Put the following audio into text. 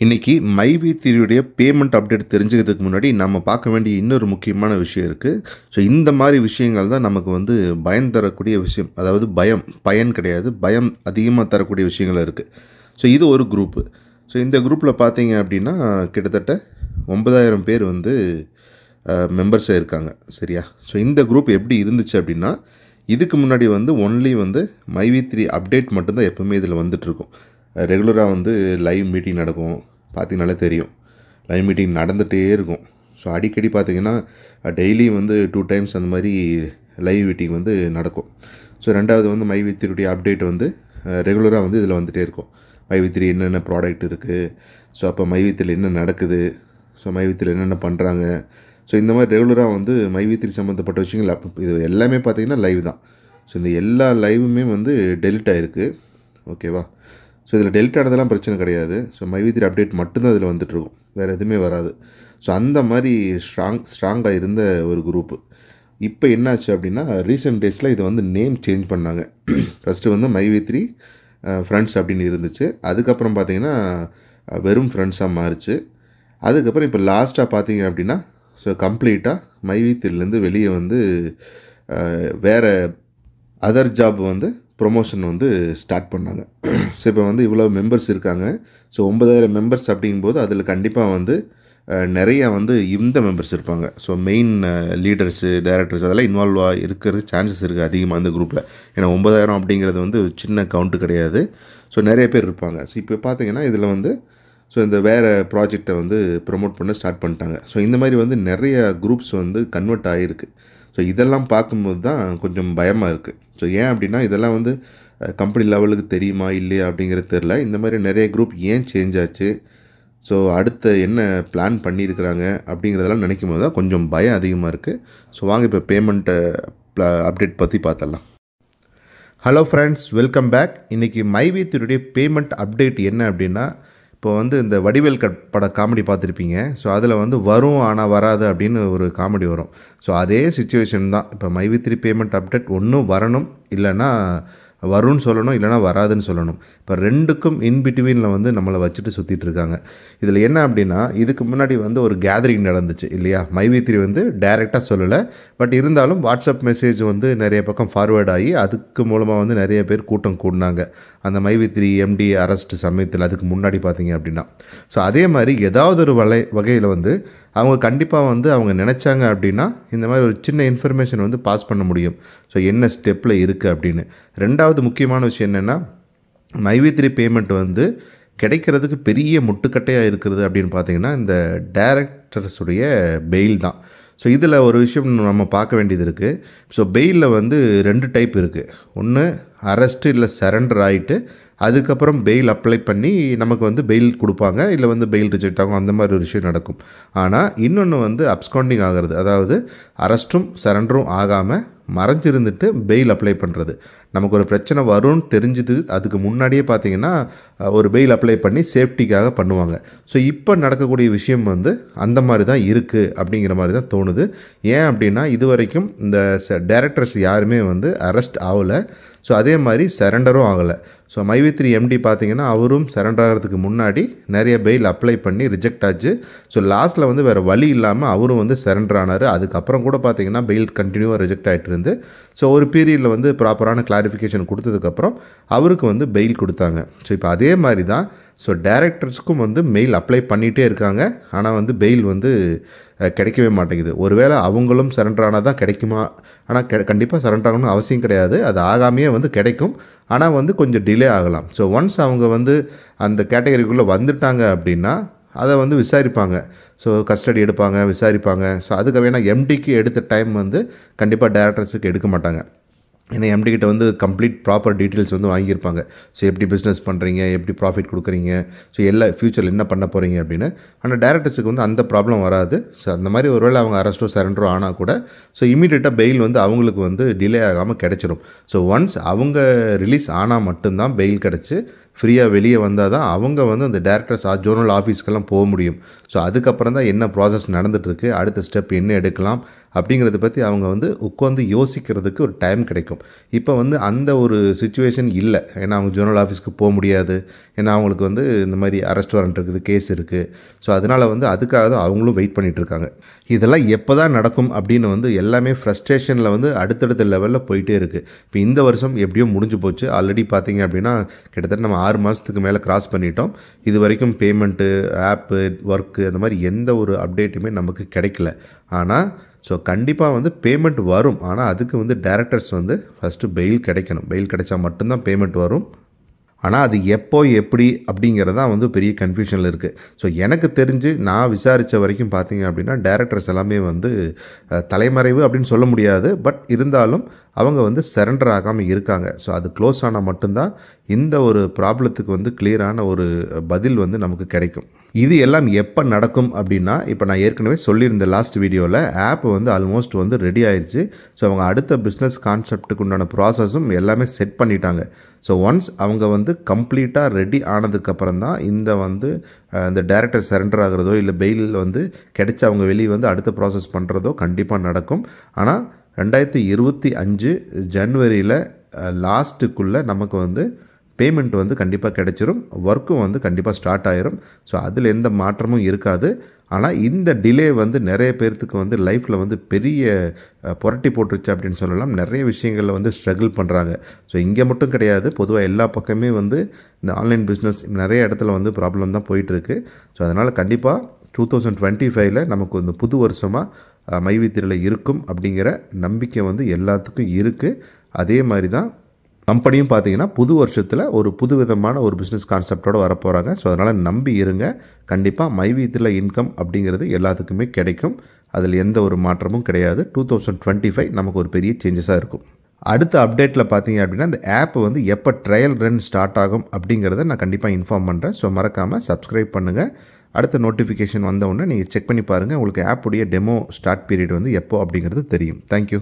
இன்றைக்கி மைவி3யுடைய payment update தெரிஞ்சுக்கிறதுக்கு முன்னாடி நம்ம பார்க்க வேண்டிய இன்னொரு முக்கியமான விஷயம் இருக்குது. ஸோ இந்த மாதிரி விஷயங்கள் தான் நமக்கு வந்து பயம் தரக்கூடிய விஷயம். அதாவது பயன் கிடையாது, பயம் அதிகமாக தரக்கூடிய விஷயங்கள் இருக்குது. ஸோ இது ஒரு குரூப்பு. ஸோ இந்த குரூப்பில் பார்த்தீங்க அப்படின்னா கிட்டத்தட்ட 9000 பேர் வந்து மெம்பர்ஸாக இருக்காங்க. சரியா? ஸோ இந்த குரூப் எப்படி இருந்துச்சு அப்படின்னா, இதுக்கு முன்னாடி வந்து ஒன்லி வந்து மைவி3 அப்டேட் மட்டும்தான் எப்போவுமே இதில் வந்துட்டுருக்கும். ரெகுலராக வந்து லைவ் மீட்டிங் நடக்கும். பார்த்திங்கனாலே தெரியும், லைவ் மீட்டிங் நடந்துகிட்டே இருக்கும். ஸோ அடிக்கடி பார்த்திங்கன்னா டெய்லி வந்து 2 டைம்ஸ் அந்த மாதிரி லைவ் மீட்டிங் வந்து நடக்கும். ஸோ ரெண்டாவது வந்து மைவி3யுடைய அப்டேட் வந்து ரெகுலராக வந்து இதில் வந்துகிட்டே இருக்கும். மைவி3 என்னென்ன ப்ராடக்ட் இருக்குது, ஸோ அப்போ மைவி3 என்ன நடக்குது, ஸோ மைவி3 என்னென்ன பண்ணுறாங்க, ஸோ இந்த மாதிரி ரெகுலராக வந்து மைவி3 சம்மந்தப்பட்ட விஷயங்கள் இது எல்லாமே பார்த்திங்கன்னா லைவ் தான். ஸோ இந்த எல்லா லைவுமே வந்து டெலிட் ஆகிருக்கு. ஓகேவா? ஸோ இதில் டெலிட் ஆனதெல்லாம் பிரச்சனை கிடையாது. ஸோ மைவி3 அப்டேட் மட்டும்தான் இதில் வந்துட்டுருக்கும், வேறு எதுவுமே வராது. ஸோ அந்த மாதிரி ஸ்ட்ராங்காக இருந்த ஒரு குரூப்பு. இப்போ என்னாச்சு அப்படின்னா, ரீசெண்ட் டேஸில் இதை வந்து நேம் சேஞ்ச் பண்ணாங்க. ஃபஸ்ட்டு வந்து மைவி3 ஃப்ரெண்ட்ஸ் அப்படின்னு இருந்துச்சு. அதுக்கப்புறம் பார்த்திங்கன்னா வெறும் ஃப்ரெண்ட்ஸாக மாறிச்சு. அதுக்கப்புறம் இப்போ லாஸ்ட்டாக பார்த்தீங்க அப்படின்னா, ஸோ கம்ப்ளீட்டாக மைவி3லேருந்து வெளியே வந்து வேறு அதர் ஜாப் வந்து ப்ரொமோஷன் வந்து ஸ்டார்ட் பண்ணாங்க. ஸோ இப்போ வந்து இவ்வளோ மெம்பர்ஸ் இருக்காங்க. ஸோ 9000 மெம்பர்ஸ் அப்படிங்கும்போது அதில் கண்டிப்பாக வந்து நிறையா வந்து இந்த மெம்பர்ஸ் இருப்பாங்க. ஸோ மெயின் லீடர்ஸு, டைரக்டர்ஸ் அதெல்லாம் இன்வால்வ் இருக்கிற சான்சஸ் இருக்குது அதிகமாக அந்த குரூப்பில். ஏன்னா 9000 அப்படிங்கிறது வந்து சின்ன கவுண்ட்டு கிடையாது. ஸோ நிறைய பேர் இருப்பாங்க. ஸோ இப்போ பார்த்தீங்கன்னா இதில் வந்து ஸோ இந்த வேறு ப்ராஜெக்டை வந்து ப்ரொமோட் பண்ண ஸ்டார்ட் பண்ணிட்டாங்க. ஸோ இந்த மாதிரி வந்து நிறைய குரூப்ஸ் வந்து கன்வெர்ட் ஆகிருக்கு. ஸோ இதெல்லாம் பார்க்கும்போது தான் கொஞ்சம் பயமாக இருக்குது. ஸோ ஏன் அப்படின்னா, இதெல்லாம் வந்து கம்பெனி லெவலுக்கு தெரியுமா இல்லையா அப்படிங்கிறது தெரில. இந்த மாதிரி நிறைய குரூப் ஏன் சேஞ்ச் ஆச்சு, ஸோ அடுத்த என்ன பிளான் பண்ணியிருக்கிறாங்க அப்படிங்கிறதெல்லாம் நினைக்கும் போது தான் கொஞ்சம் பயம் அதிகமாக இருக்குது. ஸோ வாங்க இப்போ பேமெண்ட்டை அப்டேட் பற்றி பார்த்தலாம். Hello friends, welcome back. இன்றைக்கி மைவி3யுடைய பேமெண்ட் அப்டேட் என்ன அப்படின்னா, இப்போ வந்து இந்த வடிவேல் பட காமெடி பார்த்துருப்பீங்க. ஸோ அதில் வந்து வரும் ஆனால் வராது அப்படின்னு ஒரு காமெடி வரும். ஸோ அதே சிச்சுவேஷன் தான். இப்போ மைவி3 பேமெண்ட் அப்டேட் ஒன்றும் வரணும், இல்லைன்னா வரும்னு சொல்லணும், இல்லைனா வராதுன்னு சொல்லணும். இப்போ ரெண்டுக்கும் இன்பிட்வீனில் வந்து நம்மளை வச்சுட்டு சுற்றிட்டு இருக்காங்க. இதில் என்ன அப்படின்னா, இதுக்கு முன்னாடி வந்து ஒரு கேதரிங் நடந்துச்சு இல்லையா? மைவி3 வந்து டைரெக்டாக சொல்லலை, பட் இருந்தாலும் வாட்ஸ்அப் மெசேஜ் வந்து நிறைய பக்கம் ஃபார்வேர்ட் ஆகி அதுக்கு மூலமாக வந்து நிறைய பேர் கூட்டம் கூடினாங்க அந்த மைவி3 எம்டி அரெஸ்ட் சமயத்தில். அதுக்கு முன்னாடி பார்த்தீங்க அப்படின்னா, ஸோ அதே மாதிரி ஏதாவது ஒரு வகையில் வந்து அவங்க கண்டிப்பாக வந்து அவங்க நினச்சாங்க அப்படின்னா இந்த மாதிரி ஒரு சின்ன இன்ஃபர்மேஷன் வந்து பாஸ் பண்ண முடியும். ஸோ என்ன ஸ்டெப்பில் இருக்குது அப்படின்னு. ரெண்டாவது முக்கியமான விஷயம் என்னென்னா, மைவி3 பேமெண்ட் வந்து கிடைக்கிறதுக்கு பெரிய முட்டுக்கட்டையாக இருக்கிறது அப்படின்னு பார்த்தீங்கன்னா இந்த டைரக்டர்ஸுடைய பெயில் தான். ஸோ இதில் ஒரு விஷயம் நம்ம பார்க்க வேண்டியது இருக்குது. ஸோ பெயிலில் வந்து 2 டைப் இருக்குது. ஒன்று அரெஸ்ட்டு இல்லை சரண்டர் ஆகிட்டு அதுக்கப்புறம் பெயில் அப்ளை பண்ணி நமக்கு வந்து பெயில் கொடுப்பாங்க, இல்லை வந்து பெயில் ரிஜெக்ட் ஆகும், அந்த மாதிரி ஒரு விஷயம் நடக்கும். ஆனால் இன்னொன்று வந்து அப்ஸ்காண்டிங் ஆகிறது, அதாவது அரெஸ்ட்டும் சரண்டரும் ஆகாமல் மறைஞ்சிருந்துட்டு பெயில் அப்ளை பண்ணுறது. நமக்கு ஒரு பிரச்சனை வரும்னு தெரிஞ்சுது அதுக்கு முன்னாடியே பார்த்திங்கன்னா ஒரு பெயில் அப்ளை பண்ணி சேஃப்டிக்காக பண்ணுவாங்க. ஸோ இப்போ நடக்கக்கூடிய விஷயம் வந்து அந்த மாதிரி தான் இருக்குது அப்படிங்கிற மாதிரி தான் தோணுது. ஏன் அப்படின்னா, இது வரைக்கும் இந்த டைரக்டர்ஸ் யாருமே வந்து அரெஸ்ட் ஆகலை. ஸோ அதே மாதிரி சரண்டரும் ஆகலை. ஸோ மைவி3 எம்டி பார்த்திங்கன்னா அவரும் சரண்டர் ஆகிறதுக்கு முன்னாடி நிறைய பெயில் அப்ளை பண்ணி ரிஜெக்ட் ஆச்சு. ஸோ லாஸ்ட்டில் வந்து வேறு வழி இல்லாமல் அவரும் வந்து சரண்டர் ஆனார். அதுக்கப்புறம் கூட பார்த்திங்கன்னா பெயில் கண்டினியூவாக ரிஜெக்ட் ஆகிட்டு இருந்து ஸோ ஒரு பீரியடில் வந்து ப்ராப்பரான கிளாரிஃபிகேஷன் கொடுத்ததுக்கப்புறம் அவருக்கு வந்து பெயில் கொடுத்தாங்க. ஸோ இப்போ அதே மாதிரி தான் ஸோ டைரக்டர்ஸ்க்கும் வந்து மெயில் அப்ளை பண்ணிகிட்டே இருக்காங்க. ஆனால் வந்து பெயில் வந்து கிடைக்கவே மாட்டேங்குது. ஒருவேளை அவங்களும் சரண்டர் ஆனால் தான் கிடைக்குமா? ஆனால் கண்டிப்பாக சரண்டர் ஆகணும்னு அவசியம் கிடையாது. அது ஆகாமையே வந்து கிடைக்கும். ஆனால் வந்து கொஞ்சம் டிலே ஆகலாம். ஸோ ஒன்ஸ் அவங்க வந்து அந்த கேட்டகரிக்குள்ளே வந்துட்டாங்க அப்படின்னா அதை வந்து விசாரிப்பாங்க. ஸோ கஸ்டடி எடுப்பாங்க, விசாரிப்பாங்க. ஸோ அதுக்கு வேணால் எம்டிக்கு எடுத்த டைம் வந்து கண்டிப்பாக டைரக்டர்ஸுக்கு எடுக்க மாட்டாங்க. ஏன்னா எம்டிக்கிட்ட வந்து கம்ப்ளீட் ப்ராப்பர் டீட்டெயில்ஸ் வந்து வாங்கியிருப்பாங்க. ஸோ எப்படி பிஸ்னஸ் பண்ணுறீங்க, எப்படி ப்ராஃபிட் கொடுக்குறீங்க, ஸோ எல்லா ஃப்யூச்சரில் என்ன பண்ண போகிறீங்க அப்படின்னு. ஆனால் டைரக்டர்ஸுக்கு வந்து அந்த ப்ராப்ளம் வராது. ஸோ அந்த மாதிரி ஒருவேளை அவங்க அரெஸ்ட்டோ சரண்டரோ ஆனால் கூட ஸோ இமீடியட்டாக பெயில் வந்து அவங்களுக்கு வந்து டிலே ஆகாமல் கிடச்சிரும். ஸோ ஒன்ஸ் அவங்க ரிலீஸ் ஆனால் மட்டும்தான் பெயில் கிடச்சி ஃப்ரீயாக வெளியே வந்தால் தான் அவங்க வந்து அந்த டேரக்டர்ஸ் ஜோனல் ஆஃபீஸ்க்கெல்லாம் போக முடியும். ஸோ அதுக்கப்புறம் தான் என்ன ப்ராசஸ் நடந்துகிட்ருக்கு, அடுத்த ஸ்டெப் என்ன எடுக்கலாம் அப்படிங்கிறத பற்றி அவங்க வந்து உட்காந்து யோசிக்கிறதுக்கு ஒரு டைம் கிடைக்கும். இப்போ வந்து அந்த ஒரு சிச்சுவேஷன் இல்லை. ஏன்னா அவங்க ஜோனல் ஆஃபீஸ்க்கு போக முடியாது. ஏன்னா அவங்களுக்கு வந்து இந்த மாதிரி அரெஸ்ட் வாரண்ட் இருக்குது, கேஸ் இருக்குது. ஸோ அதனால் வந்து அதுக்காக தான் அவங்களும் வெயிட் பண்ணிகிட்ருக்காங்க. இதெல்லாம் எப்போ தான் நடக்கும் அப்படின்னு வந்து எல்லாமே ஃப்ரஸ்ட்ரேஷனில் வந்து அடுத்தடுத்த லெவலில் போயிட்டே இருக்குது. இப்போ இந்த வருஷம் எப்படியோ முடிஞ்சு போச்சு. ஆல்ரெடி பார்த்தீங்க அப்படின்னா கிட்டத்தட்ட நம்ம 6 மாதத்துக்கு மேலே கிராஸ் பண்ணிட்டோம். இது வரைக்கும் பேமெண்ட்டு, ஆப்பு, ஒர்க்கு அந்த மாதிரி எந்த ஒரு அப்டேட்டுமே நமக்கு கிடைக்கல. ஆனால் ஸோ கண்டிப்பாக வந்து பேமெண்ட் வரும். ஆனால் அதுக்கு வந்து டேரக்டர்ஸ் வந்து ஃபஸ்ட்டு பெயில் கிடைக்கணும். பெயில் கிடைச்சா மட்டும்தான் பேமெண்ட் வரும். ஆனால் அது எப்போ எப்படி அப்படிங்கிறது தான் வந்து பெரிய கன்ஃபியூஷனில் இருக்குது. ஸோ எனக்கு தெரிஞ்சு நான் விசாரித்த வரைக்கும் பார்த்தீங்க அப்படின்னா டேரக்டர்ஸ் எல்லாமே வந்து தலைமறைவு அப்படின்னு சொல்ல முடியாது. பட் இருந்தாலும் அவங்க வந்து சரண்டர் ஆகாமல் இருக்காங்க. ஸோ அது க்ளோஸ் ஆனால் மட்டும்தான் இந்த ஒரு ப்ராப்ளத்துக்கு வந்து கிளியரான ஒரு பதில் வந்து நமக்கு கிடைக்கும். இது எல்லாம் எப்போ நடக்கும் அப்படின்னா, இப்போ நான் ஏற்கனவே சொல்லியிருந்தேன் லாஸ்ட் வீடியோவில், ஆப் வந்து ஆல்மோஸ்ட் வந்து ரெடி ஆயிடுச்சு. ஸோ அவங்க அடுத்த பிஸ்னஸ் கான்செப்ட்டுக்கு உண்டான ப்ராசஸும் எல்லாமே செட் பண்ணிட்டாங்க. ஸோ ஒன்ஸ் அவங்க வந்து கம்ப்ளீட்டாக ரெடி ஆனதுக்கப்புறம் தான் இந்த டேரக்டர் சரண்டர் ஆகிறதோ இல்லை பெயில் வந்து கிடைச்சி அவங்க வெளியே வந்து அடுத்த ப்ராசஸ் பண்ணுறதோ கண்டிப்பாக நடக்கும். ஆனால் 2025 ஜனவரியில் லாஸ்ட்டுக்குள்ளே நமக்கு வந்து பேமெண்ட் வந்து கண்டிப்பாக கிடைச்சிரும். ஒர்க்கும் வந்து கண்டிப்பாக ஸ்டார்ட் ஆயிரும். ஸோ அதில் எந்த மாற்றமும் இருக்காது. ஆனால் இந்த டிலே வந்து நிறைய பேர்த்துக்கு வந்து லைஃப்பில் வந்து பெரிய புரட்டி போட்டுருச்சு அப்படின்னு சொல்லலாம். நிறைய விஷயங்களில் வந்து ஸ்ட்ரகிள் பண்ணுறாங்க. ஸோ இங்கே மட்டும் கிடையாது, பொதுவாக எல்லா பக்கமே வந்து இந்த ஆன்லைன் பிஸ்னஸ் நிறைய இடத்துல வந்து ப்ராப்ளம் தான் போயிட்டுருக்கு. ஸோ அதனால் கண்டிப்பாக 2025 நமக்கு வந்து புது வருஷமாக மைவித்திரையில் இருக்கும் அப்படிங்கிற நம்பிக்கை வந்து எல்லாத்துக்கும் இருக்குது. அதே மாதிரி தான் கம்பெனியும் பார்த்தீங்கன்னா புது வருஷத்தில் ஒரு புது விதமான ஒரு பிஸ்னஸ் கான்செப்டோடு வரப்போகிறாங்க. ஸோ அதனால் நம்பி இருங்க. கண்டிப்பாக மைவித்திரையில் இன்கம் அப்படிங்கிறது எல்லாத்துக்குமே கிடைக்கும். அதில் எந்த ஒரு மாற்றமும் கிடையாது. 2025 நமக்கு ஒரு பெரிய சேஞ்சஸாக இருக்கும். அடுத்த அப்டேட்டில் பார்த்தீங்க அப்படின்னா இந்த ஆப் வந்து எப்போ ட்ரையல் ரன் ஸ்டார்ட் ஆகும் அப்படிங்கிறத நான் கண்டிப்பாக இன்ஃபார்ம் பண்ணுறேன். ஸோ மறக்காமல் சப்ஸ்கிரைப் பண்ணுங்கள். அடுத்த நோட்டிஃபிகேஷன் வந்தவுடனே நீங்கள் செக் பண்ணி பாருங்கள். உங்களுக்கு ஆப்புடைய டெமோ ஸ்டார்ட் பீரியட் வந்து எப்போ அப்படிங்கிறது தெரியும். தேங்க்யூ.